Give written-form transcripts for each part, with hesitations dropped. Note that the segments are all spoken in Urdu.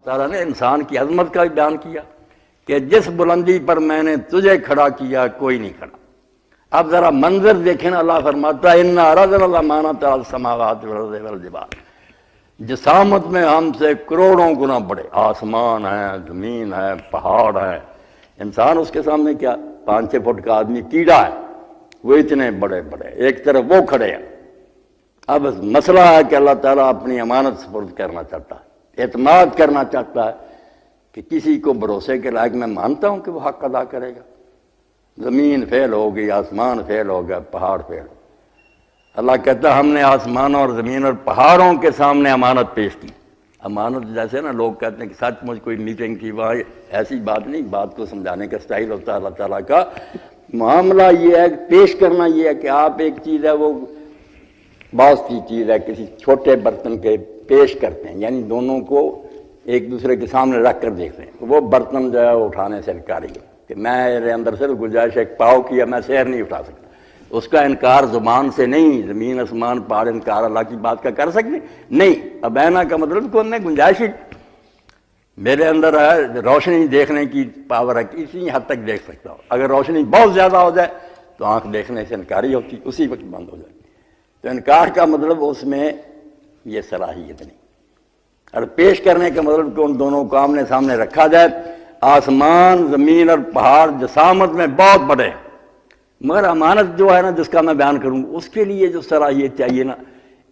تعالیٰ نے انسان کی عظمت کا بیان کیا کہ جس بلندی پر میں نے تجھے کھڑا کیا کوئی نہیں کھڑا۔ اب ذرا منظر دیکھیں نا، اللہ فرماتا ہے اِنَّا عَرَضْنَا الْأَمَانَةَ عَلَى السَّمَاوَاتِ وَالْأَرْضِ وَالْجِبَالِ، جسامت میں ہم سے کروڑوں گنا بڑے، آسمان ہے، زمین ہے، پہاڑ ہے۔ انسان اس کے سامنے کیا، 5-6 فٹ کا آدمی کیڑا ہے، وہ اتنے بڑے بڑے، ایک طرف وہ کھڑے ہیں۔ اب مسئلہ ہے کہ اللہ تعالیٰ اپنی امانت سپرد کرنا چاہتا ہے، اعتماد کرنا چاہتا ہے کہ کسی کو بھروسے کے لائق میں مانتا ہوں کہ وہ حق ادا کرے گا۔ زمین فیل ہو گئی، آسمان فیل ہو گیا، پہاڑ فیل ہو گیا۔ اللہ کہتا ہے ہم نے آسمانوں اور زمین اور پہاڑوں کے سامنے امانت پیش کی۔ امانت جیسے نا لوگ کہتے ہیں کہ سچ مجھ کوئی میٹنگ کی، وہاں ایسی بات نہیں، بات کو سمجھانے کا سٹائل ہوتا ہے اللہ تعالیٰ کا۔ معاملہ یہ ہے کہ پیش کرنا یہ ہے کہ آپ ایک چیز ہے وہ باس کی چیز ہے، کسی چھوٹے برتن کے پیش کرتے ہیں، یعنی دونوں کو ایک دوسرے کے سامنے رکھ کر دیکھتے ہیں۔ وہ برتن جو ہے اٹھانے سے انکاری ہے کہ میرے اندر صرف گنجائش ایک پاؤ کی ہے، میں سیر نہیں اٹھا سکتا۔ اس کا انکار زبان سے نہیں، زمین آسمان پہاڑ انکار اللہ کی بات کا کر سکتے نہیں۔ ابینا کا مطلب کون ہے، گنجائش ہی میرے اندر ہے، روشنی دیکھنے کی پاور ہے، اسی حد تک دیکھ سکتا ہوں۔ اگر روشنی بہت زیادہ ہو جائے تو آنکھ دیکھنے سے انکاری ہوتی، اسی وقت بند ہو جائے۔ تو انکار کا مطلب اس میں یہ صلاحیت نہیں، اور پیش کرنے کا مطلب کہ ان دونوں کو آمنے سامنے رکھا جائے۔ آسمان زمین اور پہاڑ جسامت میں بہت بڑے ہیں، مگر امانت جو ہے نا جس کا میں بیان کروں اس کے لیے جو صلاحیت چاہیے نا،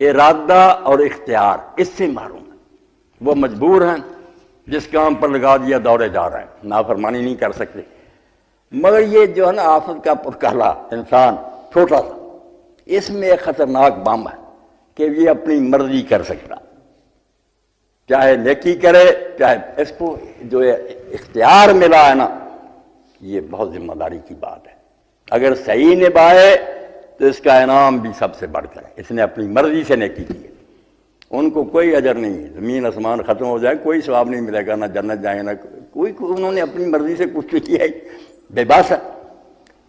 ارادہ اور اختیار، اس سے معلوم ہے وہ مجبور ہیں، جس کام پر لگا دیا دوڑے جا رہے ہیں، نافرمانی نہیں کر سکتے۔ مگر یہ جو ہے نا آفت کا پرکالا انسان چھوٹا سا، اس میں ایک خطرناک بم ہے کہ یہ اپنی مرضی کر سکتا، چاہے نیکی کرے چاہے، اس کو جو اختیار ملا ہے نا یہ بہت ذمہ داری کی بات ہے۔ اگر صحیح نبھائے تو اس کا انعام بھی سب سے بڑھ کر ہے، اس نے اپنی مرضی سے نیکی کی ہے، ان کو کوئی اجر نہیں ہے۔ زمین آسمان ختم ہو جائے کوئی ثواب نہیں ملے گا، نہ جنت جائیں نہ کوئی، انہوں نے اپنی مرضی سے کچھ کیا ہے، بے بس ہے۔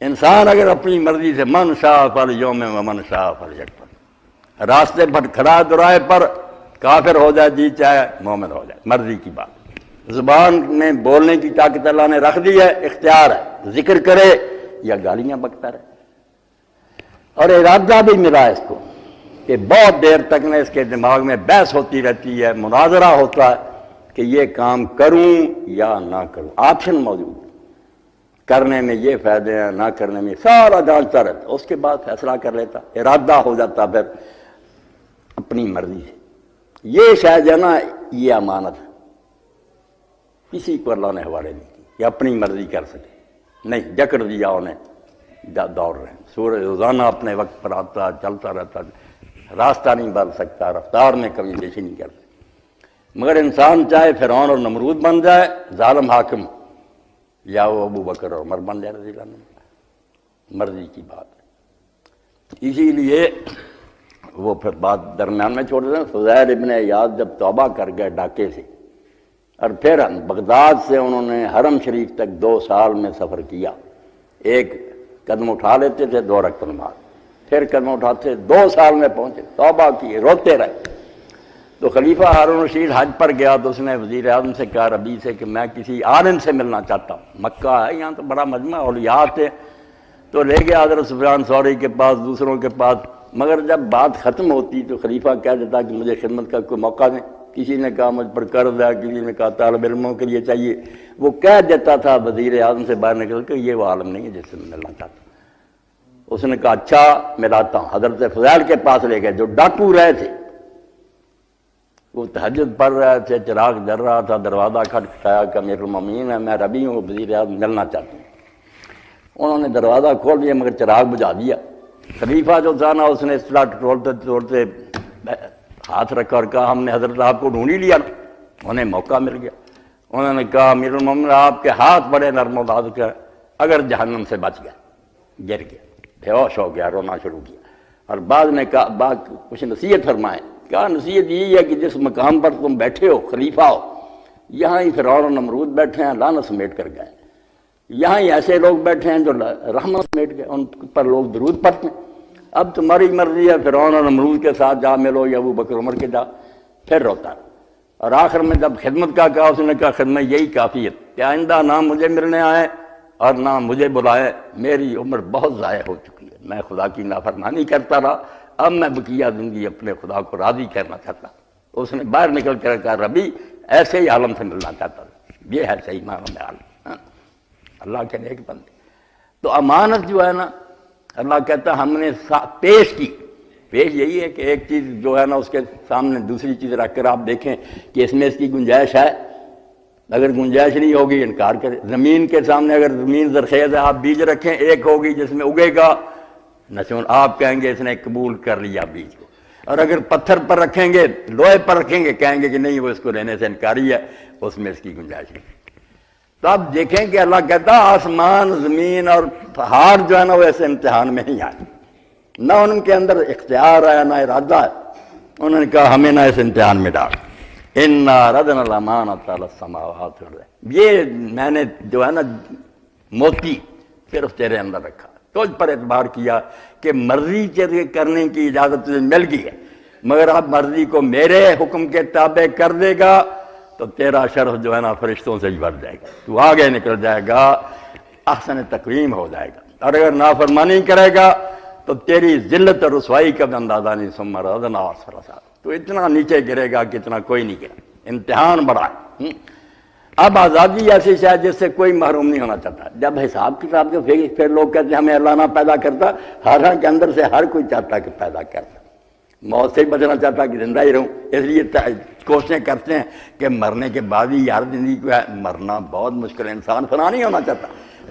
انسان اگر اپنی مرضی سے من شاء فلیؤمن ومن شاء فلیکفر، راستے پر کھڑا درائے پر کافر ہو جائے جی چاہے مومن ہو جائے، مرضی کی بات۔ زبان میں بولنے کی طاقت اللہ نے رکھ دی ہے، اختیار ہے، ذکر کرے یا گالیاں بکتا رہے۔ اور ارادہ بھی ملا اس کو کہ بہت دیر تک نے اس کے دماغ میں بحث ہوتی رہتی ہے، مناظرہ ہوتا ہے کہ یہ کام کروں یا نہ کروں، آپشن موجود ہے، کرنے میں یہ فائدے ہیں، نہ کرنے میں، سارا جانتا رہتا، اس کے بعد فیصلہ کر لیتا، ارادہ ہو جاتا پھر اپنی مرضی سے۔ یہ شاید ہے نا یہ امانت ہے، کسی کو اللہ نے حوالے نہیں کی کہ اپنی مرضی کر سکے، نہیں، جکڑ دیا انہیں، دوڑ رہے ہیں۔ سورج روزانہ اپنے وقت پر آتا، چلتا رہتا، راستہ نہیں بدل سکتا، رفتار میں کمی بیشی نہیں کر سکتا۔ مگر انسان چاہے فرعون اور نمرود بن جائے ظالم حاکم، یا وہ ابو بکر اور عمر بن جائے رضی اللہ عنہ، مرضی کی بات ہے۔ اسی لیے وہ پھر بات درمیان میں چھوڑ دیں، فضیل ابن عیاض جب توبہ کر گئے ڈاکے سے، اور پھر بغداد سے انہوں نے حرم شریف تک 2 سال میں سفر کیا، ایک قدم اٹھا لیتے تھے 2 رکعت نماز، پھر قدم اٹھاتے 2 سال میں پہنچے، توبہ کی، روتے رہے۔ تو خلیفہ ہارون رشید حج پر گیا تو اس نے وزیر اعظم سے کہا، ربیع سے، کہ میں کسی عالم سے ملنا چاہتا ہوں، مکہ ہے یہاں تو بڑا مجمع اولیاء تھے، تو لے گیا حضرت سفیان ثوری کے پاس، دوسروں کے پاس، مگر جب بات ختم ہوتی تو خلیفہ کہہ دیتا کہ مجھے خدمت کا کوئی موقع دیں، کسی نے کہا مجھ پر قرض ہے، کسی نے کہا طالب علموں کے لیے چاہیے، وہ کہہ دیتا تھا وزیر اعظم سے باہر نکل کے یہ وہ عالم نہیں ہے جس سے میں ملنا چاہتا ہوں۔ اس نے کہا اچھا ملاتا ہوں، حضرت فضیل کے پاس لے گئے جو ڈاکو رہے تھے، وہ تہجد پڑھ رہے تھے، چراغ جل رہا تھا، دروازہ کھٹکھٹایا کہ امیر المومنین ہے، میں ربیع ہوں، وزیر اعظم ملنا چاہتا ہوں۔ انہوں نے دروازہ کھول دیا مگر چراغ بجھا دیا۔ خلیفہ جو تھا نا اس نے اصطلاح ٹٹولتے ٹٹولتے ہاتھ رکھا اور کہا ہم نے حضرت آپ کو ڈھونڈ ہی لیا نا، انہیں موقع مل گیا۔ انہوں نے کہا امیر المومنین آپ کے ہاتھ بڑے نرم و نازک ہیں، اگر جہنم سے بچ گیا، گر گیا، بے ہوش ہو گیا، رونا شروع کیا، اور بعد نے کہا کچھ نصیحت فرمائیں۔ کہا نصیحت یہی ہے کہ جس مقام پر تم بیٹھے ہو، خلیفہ ہو، یہاں ہی فرعون اور نمرود بیٹھے ہیں، لعنت سمیٹ کر گئے، یہاں ہی ایسے لوگ بیٹھے ہیں جو رحمت سمیٹ گئے، ان پر لوگ درود پڑھتے ہیں۔ اب تمہاری مرضی ہے، فرعون اور نمرود کے ساتھ جا ملو یا ابو بکر عمر کے جا۔ پھر روتا ہے، اور آخر میں جب خدمت کا کہا اس نے کہا خدمت یہی کافی ہے کہ آئندہ نہ مجھے ملنے آئے اور نہ مجھے بلائے، میری عمر بہت ضائع ہو چکی ہے، میں خدا کی نافرمانی کرتا رہا، اب میں بقیہ زندگی اپنے خدا کو راضی کرنا چاہتا۔ اس نے باہر نکل کر کہا ربی ایسے ہی عالم سے ملنا چاہتا تھا، یہ ہے صحیح معنی میں عالم، اللہ کے نیک بندے۔ تو امانت جو ہے نا، اللہ کہتا ہم نے پیش کی، پیش یہی ہے کہ ایک چیز جو ہے نا اس کے سامنے دوسری چیز رکھ کر آپ دیکھیں کہ اس میں اس کی گنجائش ہے، اگر گنجائش نہیں ہوگی انکار کرے۔ زمین کے سامنے اگر زمین زرخیز ہے، آپ بیج رکھیں، ایک ہوگی جس میں اگے گا نشون، آپ کہیں گے اس نے قبول کر لیا بیج کو، اور اگر پتھر پر رکھیں گے، لوہے پر رکھیں گے، کہیں گے کہ نہیں وہ اس کو لینے سے انکاری ہے، اس میں اس کی گنجائش نہیں۔ تو آپ دیکھیں کہ اللہ کہتا آسمان زمین اور پہاڑ جو ہے نا وہ ایسے امتحان میں نہیں آئے، نہ ان کے اندر اختیار ہے نہ ارادہ ہے، انہوں نے کہا ہمیں نہ اس امتحان میں ڈال۔ اِنَّا رَدْنَا الْأَمَانَةَ عَلَى السَّمَاوَاتِ وَالْأَرْضِ، یہ میں نے جو ہے نا موتی صرف تیرے اندر رکھا، تجھ پر اعتبار کیا کہ مرضی تیرے کرنے کی اجازت تجھے مل گئی ہے، مگر اب مرضی کو میرے حکم کے تابع کر دے گا تو تیرا شرف جو ہے نا فرشتوں سے ہی بڑھ جائے گا، تو آگے نکل جائے گا، احسن تقویم ہو جائے گا، اور اگر نافرمانی کرے گا تو تیری ذلت اور رسوائی کا بھی اندازہ نہیں، ثم رددناہ اسفل سافلین، تو اتنا نیچے گرے گا کہ اتنا کوئی نہیں گرا، امتحان بڑا ہے۔ اب آزادی ایسی شاید جس سے کوئی محروم نہیں ہونا چاہتا، جب حساب کتاب جو پھر لوگ کہتے ہیں ہمیں اللہ نہ پیدا کرتا، حالانکہ اندر سے ہر کوئی چاہتا کہ پیدا کرتا، موت سے بچنا چاہتا کہ زندہ ہی رہوں، اس لیے کوششیں کرتے ہیں کہ مرنے کے بعد ہی یار زندگی کو ہے، مرنا بہت مشکل ہے، انسان فنا نہیں ہونا چاہتا،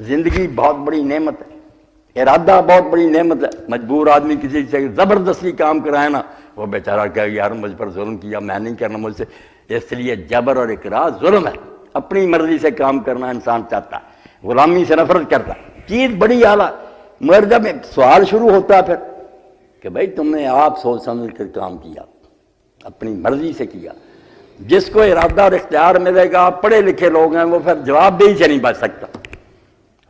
زندگی بہت بڑی نعمت ہے، ارادہ بہت بڑی نعمت ہے، مجبور آدمی کسی سے زبردستی کام کرائے نا، وہ بیچارہ کہے یار مجھ پر ظلم کیا، میں نہیں کرنا مجھ سے، اس لیے جبر اور اکراہ ظلم ہے، اپنی مرضی سے کام کرنا انسان چاہتا ہے، غلامی سے نفرت کرتا ہے، چیز بڑی اعلیٰ، مگر جب سوال شروع ہوتا ہے پھر کہ بھائی تم نے آپ سوچ سمجھ کر کام کیا، اپنی مرضی سے کیا، جس کو ارادہ اور اختیار ملے گا، پڑھے لکھے لوگ ہیں وہ پھر جواب دہی سے نہیں بچ سکتا،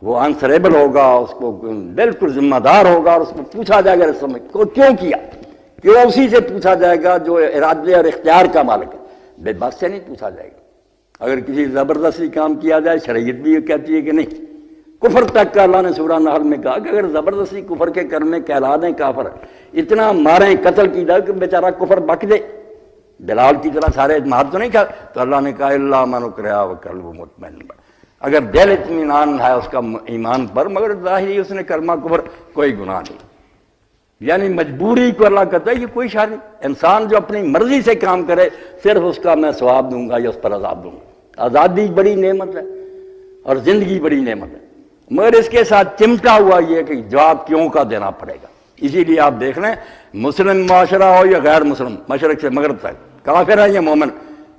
وہ آنسریبل ہوگا، اس کو بالکل ذمہ دار ہوگا، اور اس کو پوچھا جائے گا اس سمجھ کو کیوں کیا، کیوں اسی سے پوچھا جائے گا جو ارادے اور اختیار کا مالک ہے، بے بس سے نہیں پوچھا جائے گا۔ اگر کسی زبردستی کام کیا جائے، شریعت بھی یہ کہتی ہے کہ نہیں، کفر تک کا اللہ نے سورہ نحل میں کہا کہ اگر زبردستی کفر کے کرنے کہلا دیں کافر، اتنا ماریں قتل کی جائے کہ بیچارہ کفر بک دے، بلال کی طرح سارے مار تو نہیں کھا، تو اللہ نے کہا الا من اکرہ وقلبہ مطمئن، اگر دل اطمینان ہے اس کا ایمان پر، مگر ظاہری اس نے کلمہ کفر، کوئی گناہ نہیں، یعنی مجبوری کو اللہ کہتا ہے یہ کوئی شان نہیں، انسان جو اپنی مرضی سے کام کرے صرف اس کا میں ثواب دوں گا یا اس پر عذاب دوں گا۔ آزادی بڑی نعمت ہے اور زندگی بڑی نعمت ہے، مگر اس کے ساتھ چمٹا ہوا یہ کہ جواب کیوں کا دینا پڑے گا۔ اسی لیے آپ دیکھ لیں مسلم معاشرہ ہو یا غیر مسلم، مشرق سے مغرب تک، کافر ہے یا مومن،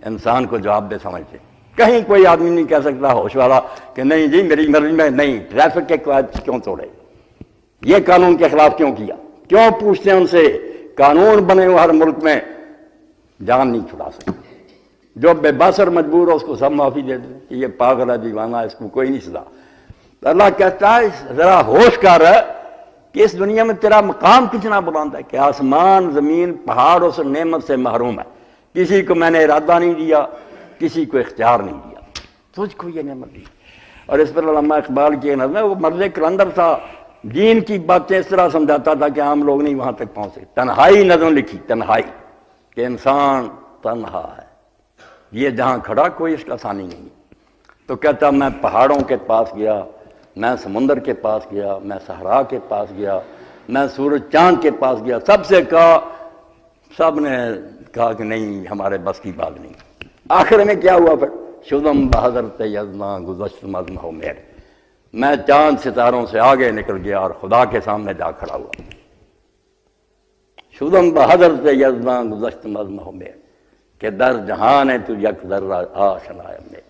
انسان کو جواب دہ سمجھتے، کہیں کوئی آدمی نہیں کہہ سکتا ہوش والا کہ نہیں جی میری مرضی میں نہیں، ٹریفک کے قواعد کیوں توڑے، یہ قانون کے خلاف کیوں کیا، کیوں پوچھتے ہیں ان سے، قانون بنے ہوئے ہر ملک میں، جان نہیں چھڑا سکتے، جو بے بس اور مجبور ہو اس کو سب معافی دے دیں کہ یہ پاگل ہے دیوانہ، اس کو کوئی نہیں سزا۔ اللہ کہتا ہے ذرا ہوش کر کہ اس دنیا میں تیرا مقام کتنا بلند ہے، کہ آسمان زمین پہاڑ اس نعمت سے محروم ہے، کسی کو میں نے ارادہ نہیں دیا، کسی کو اختیار نہیں دیا، تجھ کو یہ نعمت دی۔ اور اس پر علامہ اقبال کی نظر ہے، وہ مرد کلندر تھا، دین کی باتیں اس طرح سمجھاتا تھا کہ عام لوگ نہیں وہاں تک پہنچ سکتے۔ تنہائی نظم لکھی، تنہائی، کہ انسان تنہا ہے، یہ جہاں کھڑا کوئی اس کا ثانی نہیں، تو کہتا میں پہاڑوں کے پاس گیا، میں سمندر کے پاس گیا، میں صحرا کے پاس گیا، میں سورج چاند کے پاس گیا، سب سے کہا، سب نے کہا کہ نہیں ہمارے بس کی بات نہیں۔ آخر میں کیا ہوا پھر، شدم بحضرت یزداں گزشت مزم ہو میر، میں چاند ستاروں سے آگے نکل گیا اور خدا کے سامنے جا کھڑا ہوا۔ شدم بحضرت یزداں گزشت مزم ہو میر، کہ در جہان ہے تو یک ذرہ آشنا ہے میں،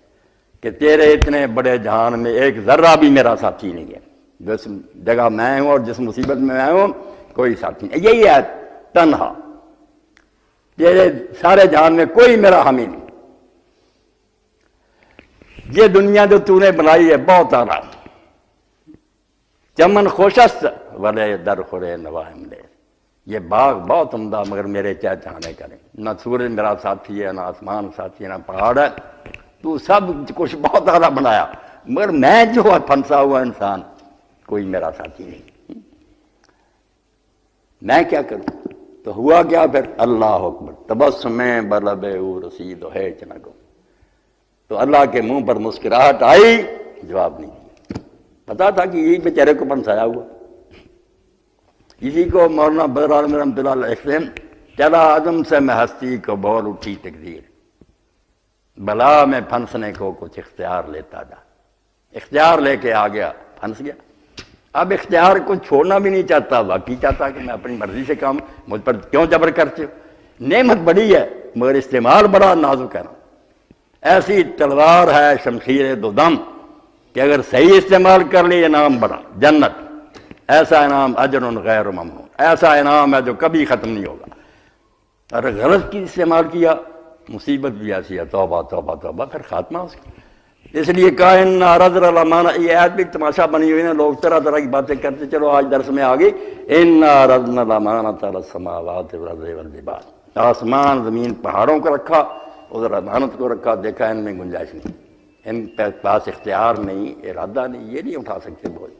کہ تیرے اتنے بڑے جہان میں ایک ذرہ بھی میرا ساتھی نہیں ہے، جس جگہ میں ہوں اور جس مصیبت میں ہوں کوئی ساتھی نہیں، یہی ہے تنہا، تیرے سارے جہان میں کوئی میرا حامی نہیں، یہ دنیا جو تو نے بنائی ہے بہت آرام، چمن خوشست ولے در خورے نواہم لے، یہ باغ بہت عمدہ مگر میرے چاہنے کریں، نہ سورج میرا ساتھی ہے، نہ آسمان ساتھی ہے، نہ پہاڑ ہے، تو سب کچھ بہت زیادہ بنایا مگر میں جو پھنسا ہوا انسان کوئی میرا ساتھی نہیں، میں کیا کروں؟ تو ہوا کیا پھر؟ اللہ اکبر، تبسم بلب او رسید و ہے چنگو، تو اللہ کے منہ پر مسکراہٹ آئی، جواب نہیں دیا، پتا تھا کہ یہی بیچارے کو پھنسایا ہوا۔ اسی کو مولانا بدر عالم رحمۃ اللہ علیہ لکھتے ہیں، چلا عدم سے میں ہستی کو بول اٹھی تقدیر، بلا میں پھنسنے کو کچھ اختیار لیتا جا، اختیار لے کے آ گیا، پھنس گیا۔ اب اختیار کو چھوڑنا بھی نہیں چاہتا، واقعی چاہتا کہ میں اپنی مرضی سے کام، مجھ پر کیوں جبر کرتے ہو؟ نعمت بڑی ہے مگر استعمال بڑا نازک ہے نا۔ ایسی تلوار ہے شمشیر دو دم کہ اگر صحیح استعمال کر لی انعام بڑا، جنت، ایسا انعام اجر غیر ممنون، ایسا انعام ہے جو کبھی ختم نہیں ہوگا۔ اگر غلط کی استعمال کیا مصیبت بھی ایسی ہے، توبہ توبہ توبہ، پھر خاتمہ اس کی۔ اس لیے کہا ان عرض الامانہ، یہ آیت بھی تماشا بنی ہوئی ہے، لوگ طرح طرح کی باتیں کرتے، چلو آج درس میں آگئی، ان عرضنا الامانۃ علی السماوات والارض والجبال، آسمان زمین پہاڑوں کو رکھا، ادھر امانت کو رکھا، دیکھا ان میں گنجائش نہیں، ان کے پاس اختیار نہیں، ارادہ نہیں، یہ نہیں اٹھا سکتے بوجھ۔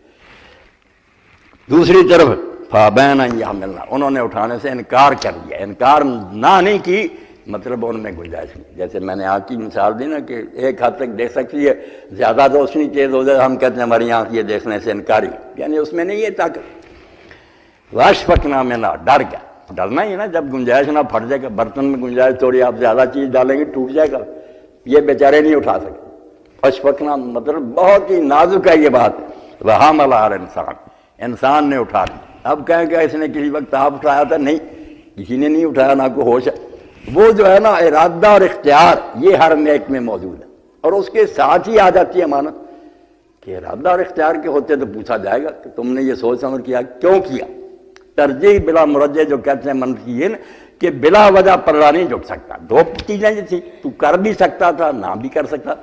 دوسری طرف فابین ان یحملنہ، انہوں نے اٹھانے سے انکار کر دیا، انکار نہ نہیں کی، مطلب ان میں گنجائش نہیں۔ جیسے میں نے آنکھ کی مثال دی نا کہ ایک حد تک دیکھ سکتی ہے، زیادہ روشنی تیز ہو جائے ہم کہتے ہیں ہماری آنکھ یہ دیکھنے سے انکاری، یعنی اس میں نہیں ہے طاقت۔ واشفقنا منہا، ڈر گیا، ڈرنا ہی ہے نا، جب گنجائش نہ پھٹ جائے گا، برتن میں گنجائش تھوڑی، آپ زیادہ چیز ڈالیں گے ٹوٹ جائے گا، یہ بیچارے نہیں اٹھا سکتے۔ واشفقنا مطلب بہت ہی نازک ہے یہ بات، وحملہا الانسان، انسان نے اٹھا لی۔ اب کہیں کہ اس نے کسی وقت آپ اٹھایا تھا؟ نہیں، کسی نے نہیں اٹھایا، نہ کوئی ہوش ہے۔ وہ جو ہے نا ارادہ اور اختیار، یہ ہر نیک میں موجود ہے، اور اس کے ساتھ ہی آ جاتی ہے امانت کہ ارادہ اور اختیار کے ہوتے تو پوچھا جائے گا کہ تم نے یہ سوچ سمجھ کیا، کیوں کیا؟ ترجیح بلا مرجع جو کہتے ہیں منفی ہے نا کہ بلا وجہ پلڑا نہیں جھک سکتا، دو چیزیں جو تھی، تو کر بھی سکتا تھا، نہ بھی کر سکتا،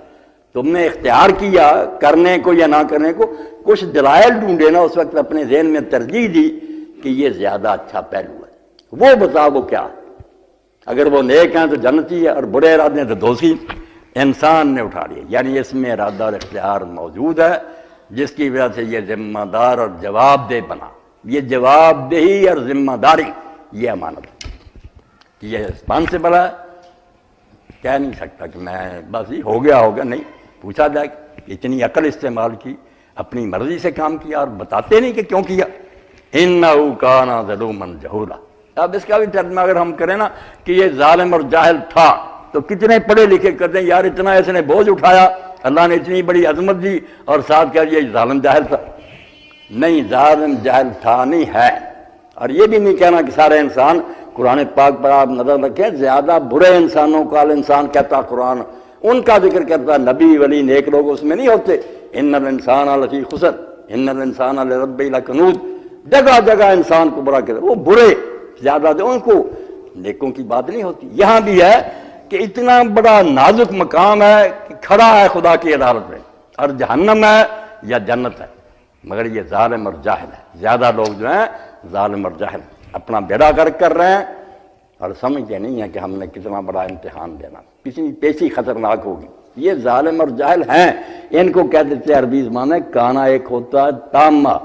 تم نے اختیار کیا کرنے کو یا نہ کرنے کو، کچھ دلائل ڈھونڈے نا اس وقت، اپنے ذہن میں ترجیح دی کہ یہ زیادہ اچھا پہلو ہے، وہ بتاؤ وہ کیا ہے۔ اگر وہ نیک ہیں تو جنتی ہے، اور برے ارادے ہیں تو دوزخی۔ انسان نے اٹھا لیا، یعنی اس میں ارادہ اور اختیار موجود ہے، جس کی وجہ سے یہ ذمہ دار اور جواب دہ بنا۔ یہ جواب دہی اور ذمہ داری، یہ امانت ہے۔ یہ رسپانسبل ہے، کہہ نہیں سکتا کہ میں بس ہی ہو گیا ہوگا، نہیں، پوچھا جائے کہ اتنی عقل استعمال کی، اپنی مرضی سے کام کیا اور بتاتے نہیں کہ کیوں کیا۔ انہ کان ظلوما جہولا۔ اب اس کا بھی ترجمہ اگر ہم کریں نا کہ یہ ظالم اور جاہل تھا، تو کتنے پڑھے لکھے کرتے ہیں یار اتنا اس نے بوجھ اٹھایا، اللہ نے اتنی بڑی عظمت دی، اور ساتھ کہہ یہ ظالم جاہل تھا۔ نہیں، ظالم جاہل تھا نہیں ہے۔ اور یہ بھی نہیں کہنا کہ سارے انسان، قرآن پاک پر آپ نظر رکھیں، زیادہ برے انسانوں کو الانسان کہتا قرآن، ان کا ذکر کرتا، نبی ولی نیک لوگ اس میں نہیں ہوتے۔ ان الانسان لفی خسر ان الانسان لربہ لکنود، جگہ جگہ انسان کو برا کہتا، وہ برے زیادہ دے، ان کو نیکوں کی بات نہیں ہوتی۔ یہاں بھی ہے کہ اتنا بڑا نازک مقام ہے کہ کھڑا ہے خدا کی عدالت میں، اور جہنم ہے یا جنت ہے، مگر یہ ظالم اور جاہل ہے۔ زیادہ لوگ جو ہیں ظالم اور جاہل اپنا بیڑا غرق کر رہے ہیں، اور سمجھتے نہیں ہیں کہ ہم نے کتنا بڑا امتحان دینا، کتنی پیشی خطرناک ہوگی۔ یہ ظالم اور جاہل ہیں، ان کو کہہ دیتے ہیں عربی زبان میں کانا، ایک ہوتا ہے تامہ،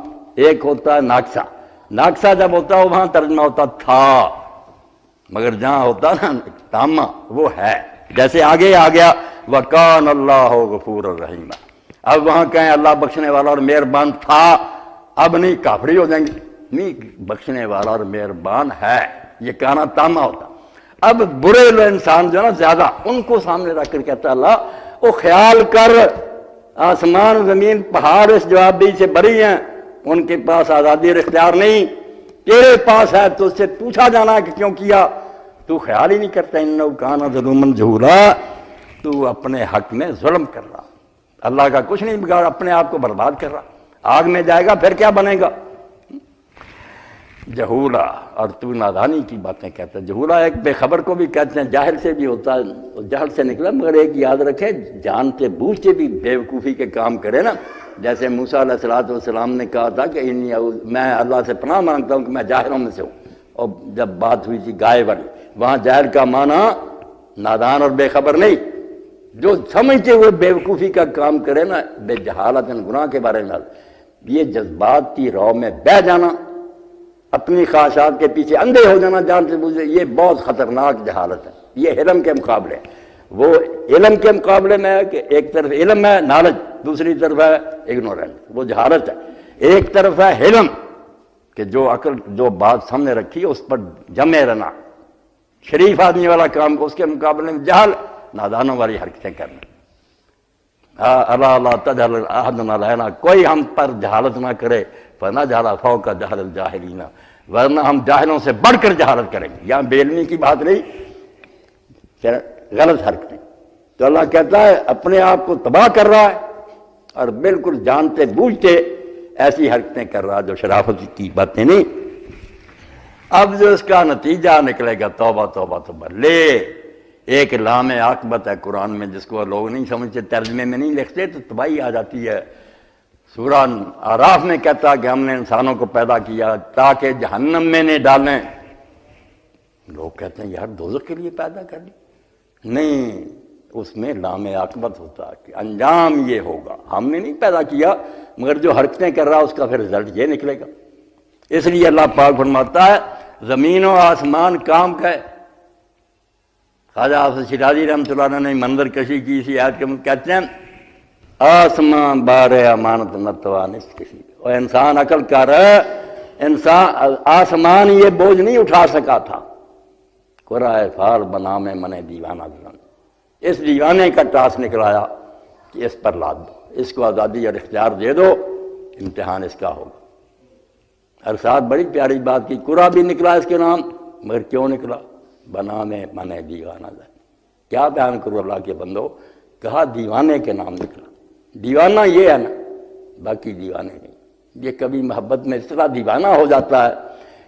ایک ہوتا ہے ناقصہ۔ ناقصہ جب ہوتا ہے وہاں ترجمہ ہوتا تھا، مگر جہاں ہوتا نا تامہ وہ ہے۔ جیسے آگے آ گیا وَكَانَ اللَّهُ غَفُورًا رَحِيمًا، اب وہاں کہیں اللہ بخشنے والا اور مہربان تھا، اب نہیں کافری ہو جائیں گے، نہیں، بخشنے والا اور مہربان ہے، یہ کانا تامہ ہوتا۔ اب برے انسان جو نا زیادہ، ان کو سامنے رکھ کر کہتا اللہ وہ خیال کر، آسمان زمین پہاڑ اس جواب دہی سے بری ہیں، ان کے پاس آزادی اور اختیار نہیں، تیرے پاس ہے، تو اس سے پوچھا جانا ہے کہ کیوں کیا، تو خیال ہی نہیں کرتا۔ انہ کان ظلوما جہولا، تو اپنے حق میں ظلم کر رہا، اللہ کا کچھ نہیں بگاڑ، اپنے آپ کو برباد کر رہا، آگ میں جائے گا پھر کیا بنے گا؟ جہولا، اور تو نادانی کی باتیں کہتا ہے۔ جہولا ایک بے خبر کو بھی کہتے ہیں، جاہل سے بھی ہوتا ہے، جہل سے نکلا، مگر ایک یاد رکھے جانتے بوجھتے بھی بے وقوفی کے کام کرے نا، جیسے موسیٰ علیہ السلام نے کہا تھا کہ میں اللہ سے پناہ مانگتا ہوں کہ میں جاہلوں میں سے ہوں، اور جب بات ہوئی تھی گائے والی، وہاں جاہل کا معنی نادان اور بے خبر نہیں، جو سمجھتے ہوئے بیوقوفی کا کام کرے نا، بے جہالت گناہ کے بارے میں، یہ جذبات کی رو میں بہ جانا، اپنی خواہشات کے پیچھے اندھے ہو جانا جانتے بوجھے، یہ بہت خطرناک جہالت ہے۔ یہ علم کے مقابلے، وہ علم کے مقابلے میں ہے کہ ایک طرف علم ہے نالج، دوسری طرف ہے اگنورنٹ، وہ جہالت ہے۔ ایک طرف ہے علم کہ جو عقل جو بات سامنے رکھی ہے اس پر جمے رہنا، شریف آدمی والا کام کو، اس کے مقابلے میں جہل نادانوں والی حرکتیں کرنا۔ اللہ تجہل احد علینا، کوئی ہم پر جہالت نہ کرے، فنجعل فوق جہل الجاہلین، ورنہ ہم جاہلوں سے بڑھ کر جہالت کریں گے۔ یہاں بے علمی کی بات نہیں، غلط حرکتیں۔ تو اللہ کہتا ہے اپنے آپ کو تباہ کر رہا ہے اور بالکل جانتے بوجھتے ایسی حرکتیں کر رہا جو شرافت کی باتیں نہیں۔ اب جو اس کا نتیجہ نکلے گا توبہ توبہ توبہ، لے ایک لام عاقبت ہے قرآن میں جس کو لوگ نہیں سمجھتے، ترجمے میں نہیں لکھتے تو تباہی آ جاتی ہے۔ سورہ اعراف میں کہتا کہ ہم نے انسانوں کو پیدا کیا تاکہ جہنم میں نہ ڈالیں۔ لوگ کہتے ہیں یار دوزخ کے لیے پیدا کر لی، نہیں، اس میں لام عاقبت ہوتا کہ انجام یہ ہوگا، ہم نے نہیں پیدا کیا مگر جو حرکتیں کر رہا اس کا پھر رزلٹ یہ نکلے گا۔ اس لیے اللہ پاک فرماتا ہے زمین و آسمان کام کا ہے۔ خواجہ حافظ شیرازی رحمۃ اللہ علیہ نے منظر کشی کی اسی آیت کے کہتے ہیں آسمان بار امانت نہ توانست کسی، اور انسان عقل کر انسان آسمان یہ بوجھ نہیں اٹھا سکا تھا، قرائے فال بنا میں من دیوانہ دلن، اس دیوانے کا ٹاس نکلایا کہ اس پر لاد دو، اس کو آزادی اور اختیار دے دو، امتحان اس کا ہوگا۔ ہر ساتھ بڑی پیاری بات کی، قرآ بھی نکلا اس کے نام، مگر کیوں نکلا؟ بنا میں من دیوانہ دلن۔ کیا بیان کرو اللہ کے بندو، کہا دیوانے کے نام نکلا۔ دیوانہ یہ ہے نا، باقی دیوانے نہیں۔ یہ کبھی محبت میں اس طرح دیوانہ ہو جاتا ہے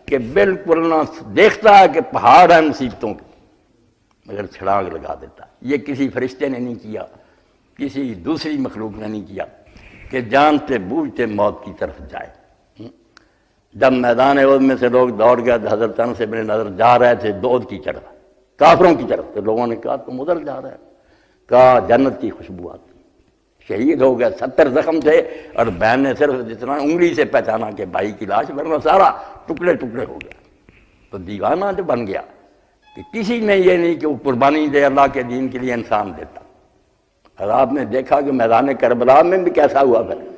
کہ بالکل نہ دیکھتا ہے کہ پہاڑ ہے مصیبتوں کے، مگر چھڑانگ لگا دیتا ہے۔ یہ کسی فرشتے نے نہیں کیا، کسی دوسری مخلوق نے نہیں کیا کہ جانتے بوجھتے موت کی طرف جائے۔ جب میدان عہد میں سے لوگ دوڑ گئے تو حضرت انس بن نضر جا رہے تھے دودھ کی طرف، کافروں کی طرف، تو لوگوں نے کہا تم ادھر جا رہے ہیں، کہا جنت کی خوشبو آتی۔ شہید ہو گئے، 70 زخم تھے، اور بہن نے صرف جتنا انگلی سے پہچانا کہ بھائی کی لاش، ورنہ سارا ٹکڑے ٹکڑے ہو گیا۔ تو دیوانہ جو بن گیا کہ کسی میں یہ نہیں کہ وہ قربانی دے اللہ کے دین کے لیے انسان دیتا۔ اور آپ نے دیکھا کہ میدان کربلا میں بھی کیسا ہوا پھر،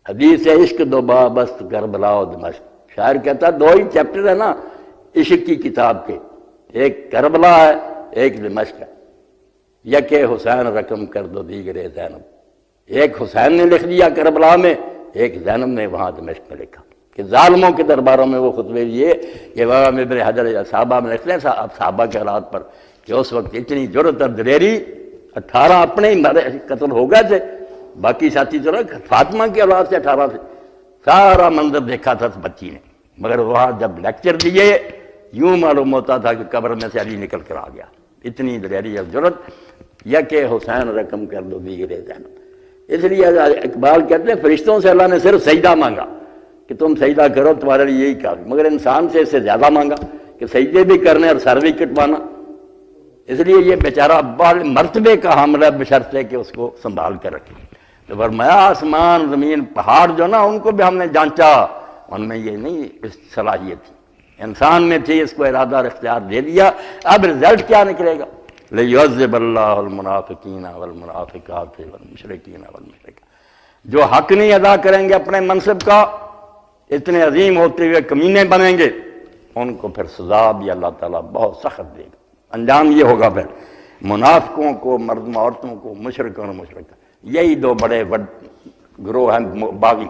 حدیث عشق دو بابست کربلا و دمشق، شاعر کہتا 2 ہی چیپٹر ہے نا عشق کی کتاب کے، ایک کربلا ہے ایک دمشق ہے، یک حسین رقم کر دو دیگر زینب، ایک حسین نے لکھ دیا کربلا میں، ایک زینب نے وہاں دمشق میں لکھا کہ ظالموں کے درباروں میں وہ خطبے دیے کہ امام ابن حجر صحابہ میں لکھتے ہیں اب صحابہ کے حالات پر کہ اس وقت اتنی جرت اور دلیری، 18 اپنے ہی قتل ہو گئے تھے، باقی ساتھی تو فاطمہ کی اولاد سے 18 تھے، سارا منظر دیکھا تھا اس بچی نے، مگر وہاں جب لیکچر دیے یوں معلوم ہوتا تھا کہ قبر میں سے علی نکل کر آ گیا، اتنی دلیری اور جرت۔ یک حسین رقم کر دو دیگر زینب، اس لیے اقبال کہتے ہیں فرشتوں سے اللہ نے صرف سجدہ مانگا کہ تم سجدہ کرو تمہارے لیے یہی کافی، مگر انسان سے اس سے زیادہ مانگا کہ سجدے بھی کرنے اور سر بھی کٹوانا۔ اس لیے یہ بیچارہ بال مرتبے کا حامل ہے بشرطے کہ اس کو سنبھال کر رکھے۔ تو فرمایا آسمان زمین پہاڑ جو نا ان کو بھی ہم نے جانچا، ان میں یہ نہیں اس صلاحیت تھی، انسان میں تھی، اس کو ارادہ اور اختیار دے دیا۔ اب رزلٹ کیا نکلے گا؟ لِيُعَذِّبَ اللَّهُ الْمُنَافِقِينَ وَالْمُنَافِقَاتِ وَالْمُشْرِكِينَ وَالْمُشْرِكَاتِ، جو حق نہیں ادا کریں گے اپنے منصب کا، اتنے عظیم ہوتے ہوئے کمینے بنیں گے، ان کو پھر سزا بھی اللہ تعالیٰ بہت سخت دے گا۔ انجام یہ ہوگا پھر منافقوں کو، مرد عورتوں کو، مشرکوں اور مشرکات، یہی 2 بڑے گروہ ہیں باغی۔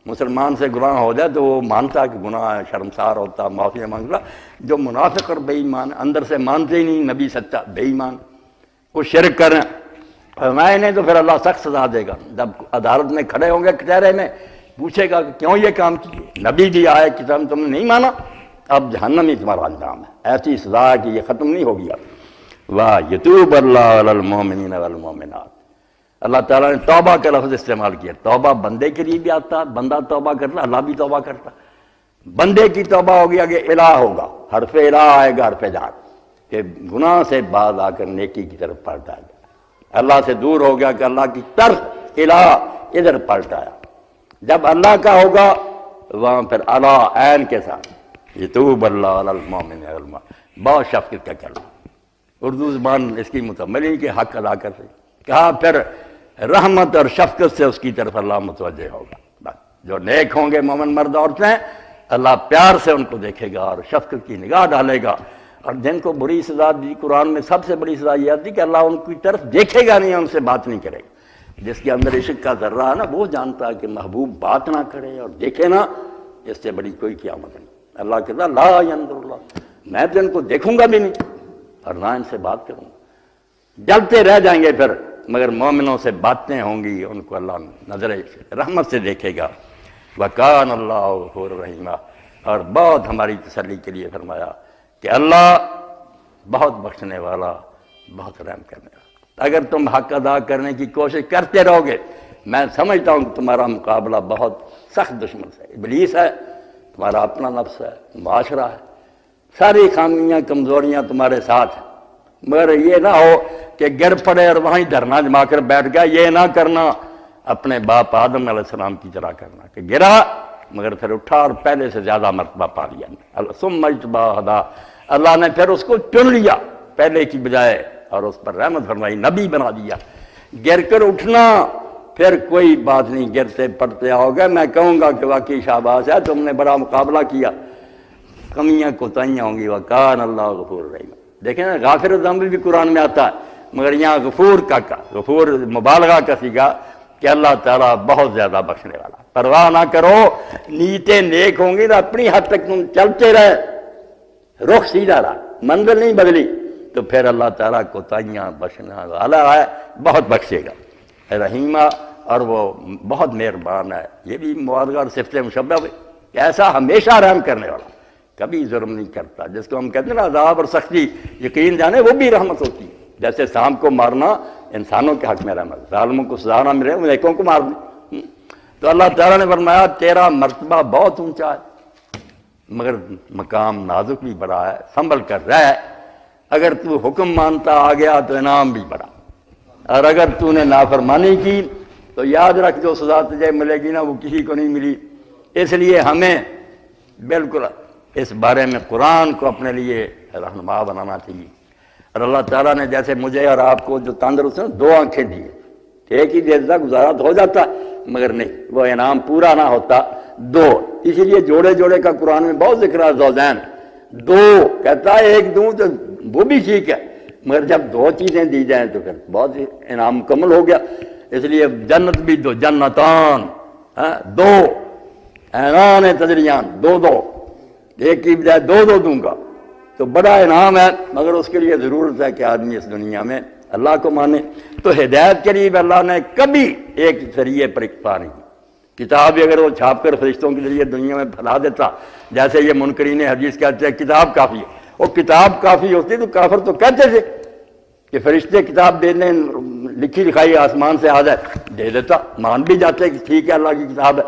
مسلمان سے گناہ ہو جائے تو وہ مانتا کہ گناہ ہے، شرمسار ہوتا، معافی مانگتا۔ جو منافق اور بے ایمان اندر سے مانتے ہی نہیں نبی سچا، بے ایمان، وہ شرک کریں فرمائے نہیں تو پھر اللہ سخت سزا دے گا۔ جب عدالت میں کھڑے ہوں گے کٹہرے میں، پوچھے گا کہ کیوں یہ کام کیے، نبی بھی آئے کہ تم نے نہیں مانا، اب جہنم ہی تمہارا انجام ہے۔ ایسی سزا ہے کہ یہ ختم نہیں ہوگی اب۔ وَيَتُوبَ اللَّهُ عَلَى الْمُؤْمِنِينَ وَالْمُؤْمِنَاتِ، اللہ تعالیٰ نے توبہ کا لفظ استعمال کیا۔ توبہ بندے کے لیے بھی آتا، بندہ توبہ کرتا، اللہ بھی توبہ کرتا۔ بندے کی توبہ ہوگی، آگے الہ ہوگا، حرف الہ آئے گا، حرف جار کہ گناہ سے باز آ کر نیکی کی طرف پلٹ آئے گا، اللہ سے دور ہو گیا کہ اللہ کی طرف الہ ادھر پلٹ آیا۔ جب اللہ کا ہوگا وہاں پھر اللہ عین کے ساتھ یتوب اللہ علی المؤمن والمؤمنات، بہت شفقت کا کلمہ، اردو زبان اس کی متملی کہ حق ادا کر سے کہا، پھر رحمت اور شفقت سے اس کی طرف اللہ متوجہ ہوگا۔ بس جو نیک ہوں گے مومن مرد عورتیں، اللہ پیار سے ان کو دیکھے گا اور شفقت کی نگاہ ڈالے گا، اور جن کو بری سزا دی قرآن میں سب سے بڑی سزا یہ آتی کہ اللہ ان کی طرف دیکھے گا نہیں، ان سے بات نہیں کرے گا۔ جس کے اندر عشق کا ذرہ ہے نا، وہ جانتا ہے کہ محبوب بات نہ کرے اور دیکھے نا، اس سے بڑی کوئی قیامت نہیں۔ اللہ کہتا لا ینظر اللہ، میں تو ان کو دیکھوں گا بھی نہیں اور نہ ان سے بات کروں گا۔ جلتے رہ جائیں گے پھر، مگر مومنوں سے باتیں ہوں گی، ان کو اللہ نظر رحمت سے دیکھے گا۔ وَكَانَ اللَّهُ غَفُورًا رَحِيمًا، اور بہت ہماری تسلی کے لیے فرمایا کہ اللہ بہت بخشنے والا، بہت رحم کرنے والا۔ اگر تم حق ادا کرنے کی کوشش کرتے رہو گے، میں سمجھتا ہوں کہ تمہارا مقابلہ بہت سخت دشمن سے، ابلیس ہے، تمہارا اپنا نفس ہے، معاشرہ ہے، ساری خامیاں کمزوریاں تمہارے ساتھ ہیں، مگر یہ نہ ہو کہ گر پڑے اور وہیں دھرنا جما کر بیٹھ گیا۔ یہ نہ کرنا اپنے باپ آدم علیہ السلام کی طرح کرنا کہ گرا مگر پھر اٹھا اور پہلے سے زیادہ مرتبہ پا لیا۔ ثم اجتباہ ہدا، اللہ نے پھر اس کو چن لیا پہلے کی بجائے اور اس پر رحمت فرمائی، نبی بنا دیا۔ گر کر اٹھنا پھر کوئی بات نہیں، گرتے پڑتے آؤ گے، میں کہوں گا کہ واقعی شاباش ہے، تم نے بڑا مقابلہ کیا، کمیاں کوتاہیاں ہوں گی۔ وَكَانَ اللَّهُ غَفُورًا رَحِيمًا، دیکھیں نا غافر الذنب بھی قرآن میں آتا ہے، مگر یہاں غفور کا غفور مبالغہ کا سیکھا کہ اللہ تعالیٰ بہت زیادہ بخشنے والا۔ پرواہ نہ کرو، نیتیں نیک ہوں گی تو اپنی حد تک تم چلتے رہے، رخ سیدھا رہا، منزل نہیں بدلی، تو پھر اللہ تعالیٰ کوتاہیاں بخشنے والا ہے، بہت بخشے گا۔ رحیمہ، اور وہ بہت مہربان ہے، یہ بھی مبالغہ اور صفت مشبہ ہے کہ ایسا ہمیشہ رحم کرنے والا، کبھی ظلم نہیں کرتا۔ جس کو ہم کہتے ہیں نا عذاب اور سختی، یقین جانے وہ بھی رحمت ہوتی ہے۔ جیسے سانپ کو مارنا انسانوں کے حق میں رحمت، ظالموں کو سزا نہ ملے نیکوں کو مار دیں۔ تو اللہ تعالیٰ نے فرمایا تیرا مرتبہ بہت اونچا ہے، مگر مقام نازک بھی بڑا ہے، سنبھل کر رہ۔ اگر تو حکم مانتا آ گیا تو انعام بھی بڑا، اور اگر تو نے نافرمانی کی تو یاد رکھ جو سزا تجھے ملے گی نا وہ کسی کو نہیں ملی۔ اس لیے ہمیں بالکل اس بارے میں قرآن کو اپنے لیے رہنما بنانا چاہیے۔ اور اللہ تعالیٰ نے جیسے مجھے اور آپ کو جو تندرست ہیں 2 آنکھیں دی، ایک ہی دیر تک گزارا تو ہو جاتا، مگر نہیں، وہ انعام پورا نہ ہوتا 2۔ اسی لیے جوڑے جوڑے کا قرآن میں بہت ذکر ہے، زوجین 2 کہتا ہے، 1 دوں تو وہ بھی ٹھیک ہے، مگر جب 2 چیزیں دی جائیں تو پھر بہت انعام مکمل ہو گیا۔ اس لیے جنت بھی 2، جنتان 2، اعلان تجریان 2، ایک کی بجائے 2 دوں گا تو بڑا انعام ہے، مگر اس کے لیے ضرورت ہے کہ آدمی اس دنیا میں اللہ کو مانے۔ تو ہدایت کے لیے اللہ نے کبھی ایک ذریعے پر اکتفا نہیں کی۔ کتاب اگر وہ چھاپ کر فرشتوں کے ذریعے دنیا میں پھیلا دیتا، جیسے یہ منکرین حدیث کہتے ہیں کتاب کافی ہے، وہ کتاب کافی ہوتی تو کافر تو کہتے تھے کہ فرشتے کتاب دے دیں، لکھی لکھائی آسمان سے آ جائے، دے دیتا، مان بھی جاتے کہ ٹھیک ہے اللہ کی کتاب ہے۔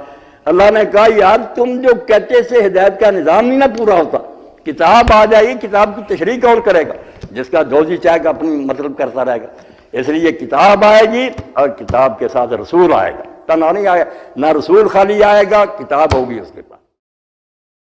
اللہ نے کہا یار تم جو کہتے سے ہدایت کا نظام نہیں نہ پورا ہوتا، کتاب آ جائے گی، کتاب کی تشریح کون کرے گا؟ جس کا دوزی چاہے گا اپنی مطلب کرتا رہے گا۔ اس لیے کتاب آئے گی اور کتاب کے ساتھ رسول آئے گا، تنہا نہیں آئے گا، نہ رسول خالی آئے گا، کتاب ہوگی اس کے